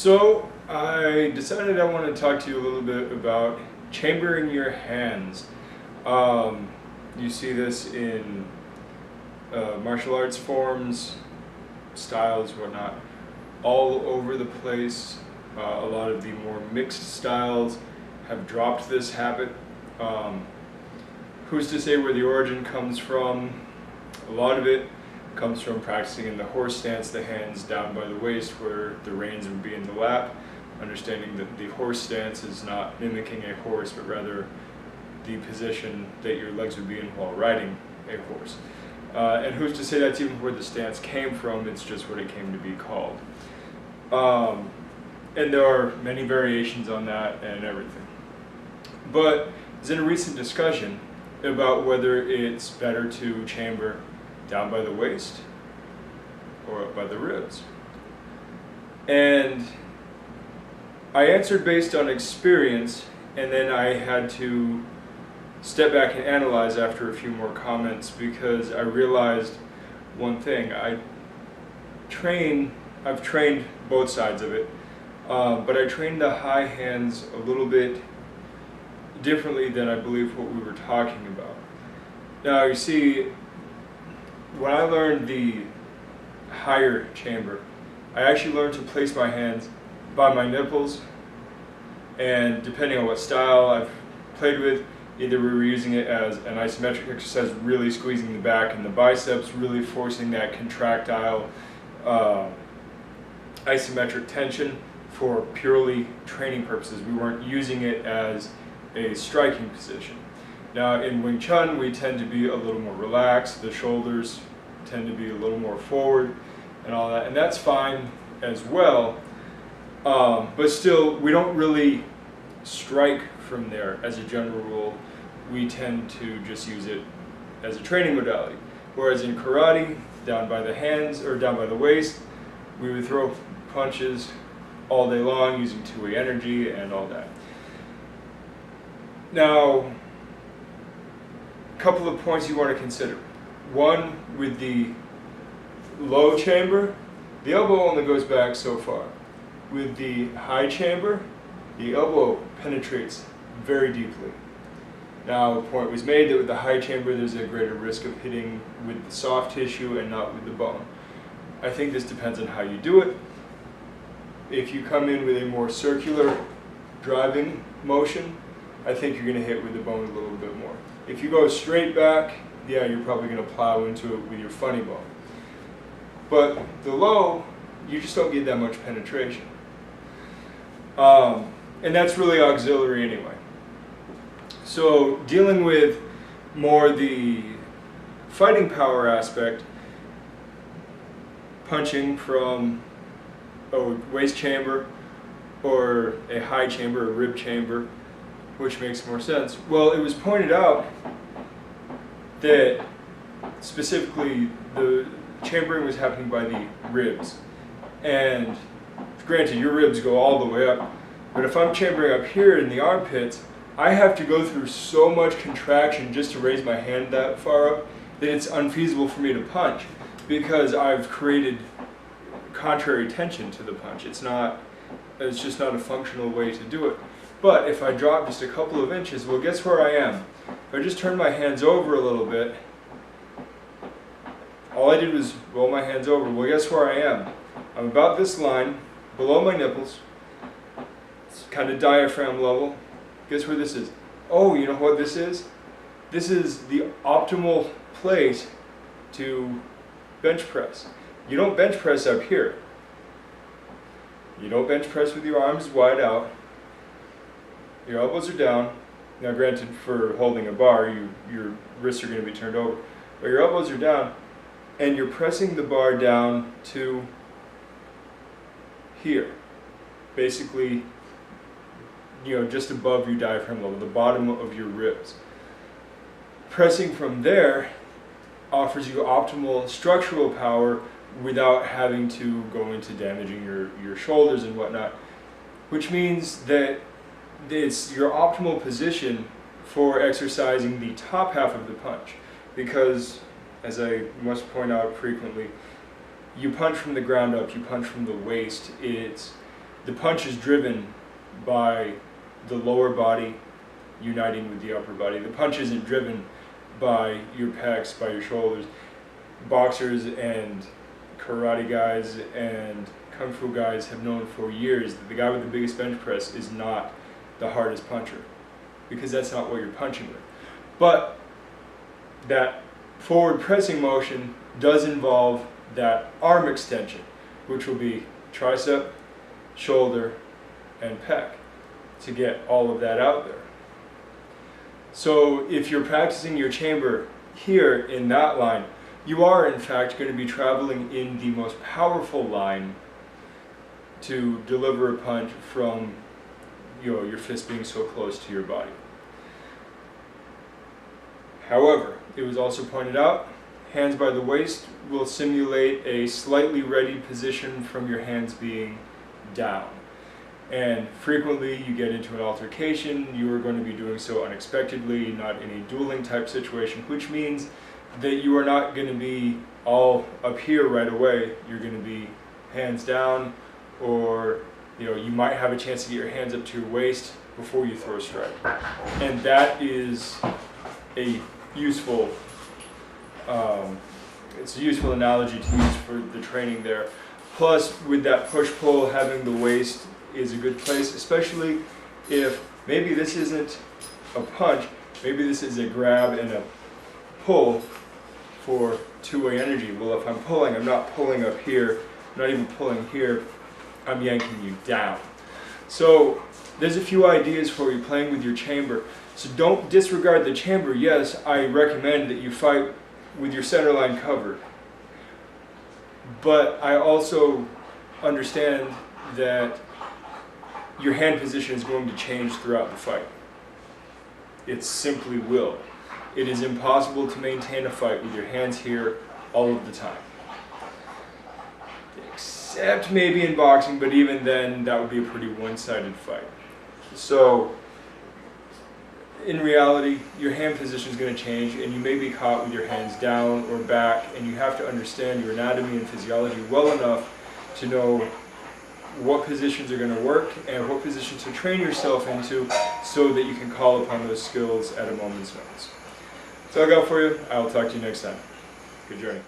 So I decided I want to talk to you a little bit about chambering your hands. You see this in martial arts forms, styles, whatnot, all over the place. A lot of the more mixed styles have dropped this habit. Who's to say where the origin comes from? A lot of it comes from practicing in the horse stance, the hands down by the waist where the reins would be in the lap, understanding that the horse stance is not mimicking a horse, but rather the position that your legs would be in while riding a horse. And who's to say that's even where the stance came from, it's just what it came to be called. And there are many variations on that and everything. But there's in a recent discussion about whether it's better to chamber down by the waist or up by the ribs. And I answered based on experience, and then I had to step back and analyze after a few more comments because I realized one thing. I've trained both sides of it, but I trained the high hands a little bit differently than I believe what we were talking about. Now you see, when I learned the higher chamber, I actually learned to place my hands by my nipples, and depending on what style I've played with, either we were using it as an isometric exercise, really squeezing the back and the biceps, really forcing that contractile isometric tension for purely training purposes. We weren't using it as a striking position. Now in Wing Chun, we tend to be a little more relaxed, the shoulders tend to be a little more forward and all that, and that's fine as well, but still we don't really strike from there as a general rule. We tend to just use it as a training modality, whereas in karate, down by the hands or down by the waist, we would throw punches all day long using two-way energy and all that. Now, a couple of points you want to consider. One, with the low chamber, the elbow only goes back so far. With the high chamber, the elbow penetrates very deeply. Now, a point was made that with the high chamber, there's a greater risk of hitting with the soft tissue and not with the bone. I think this depends on how you do it. If you come in with a more circular driving motion, I think you're going to hit with the bone a little bit more. If you go straight back, yeah, you're probably going to plow into it with your funny bone. But the low, you just don't get that much penetration. And that's really auxiliary anyway. So dealing with more the fighting power aspect, punching from a waist chamber or a high chamber, a rib chamber, which makes more sense. Well, it was pointed out that specifically the chambering was happening by the ribs. And granted, your ribs go all the way up, but if I'm chambering up here in the armpits, I have to go through so much contraction just to raise my hand that far up that it's unfeasible for me to punch because I've created contrary tension to the punch. It's just not a functional way to do it. But if I drop just a couple of inches, well, guess where I am? If I just turn my hands over a little bit, all I did was roll my hands over. Well, guess where I am? I'm about this line, below my nipples. It's kind of diaphragm level. Guess where this is? Oh, you know what this is? This is the optimal place to bench press. You don't bench press up here. You don't bench press with your arms wide out. Your elbows are down. Now granted, for holding a bar, your wrists are going to be turned over. But your elbows are down, and you're pressing the bar down to here. Basically, just above your diaphragm level, the bottom of your ribs. Pressing from there offers you optimal structural power without having to go into damaging your shoulders and whatnot, which means that it's your optimal position for exercising the top half of the punch, because as I must point out frequently, you punch from the ground up, you punch from the waist. It's the punch is driven by the lower body uniting with the upper body. The punch isn't driven by your pecs, by your shoulders. Boxers and karate guys and kung fu guys have known for years that the guy with the biggest bench press is not the hardest puncher, because that's not what you're punching with. But that forward pressing motion does involve that arm extension, which will be tricep, shoulder, and pec, to get all of that out there. So if you're practicing your chamber here in that line, you are in fact going to be traveling in the most powerful line to deliver a punch from your fist being so close to your body. However, it was also pointed out, hands by the waist will simulate a slightly ready position from your hands being down. And frequently you get into an altercation, you are going to be doing so unexpectedly, not in a dueling type situation, which means that you are not going to be all up here right away. You're going to be hands down, or you might have a chance to get your hands up to your waist before you throw a strike. And that is a useful, it's a useful analogy to use for the training there. Plus, with that push-pull, having the waist is a good place, especially if maybe this isn't a punch, maybe this is a grab and a pull for two-way energy. Well, if I'm pulling, I'm not pulling up here, I'm not even pulling here, I'm yanking you down. So there's a few ideas for you playing with your chamber. So don't disregard the chamber. Yes, I recommend that you fight with your center line covered. But I also understand that your hand position is going to change throughout the fight. It simply will. It is impossible to maintain a fight with your hands here all of the time. Except maybe in boxing, but even then that would be a pretty one-sided fight. So in reality, your hand position is going to change, and you may be caught with your hands down or back, and you have to understand your anatomy and physiology well enough to know what positions are going to work and what positions to train yourself into so that you can call upon those skills at a moment's notice. That's all I got for you. I will talk to you next time. Good journey.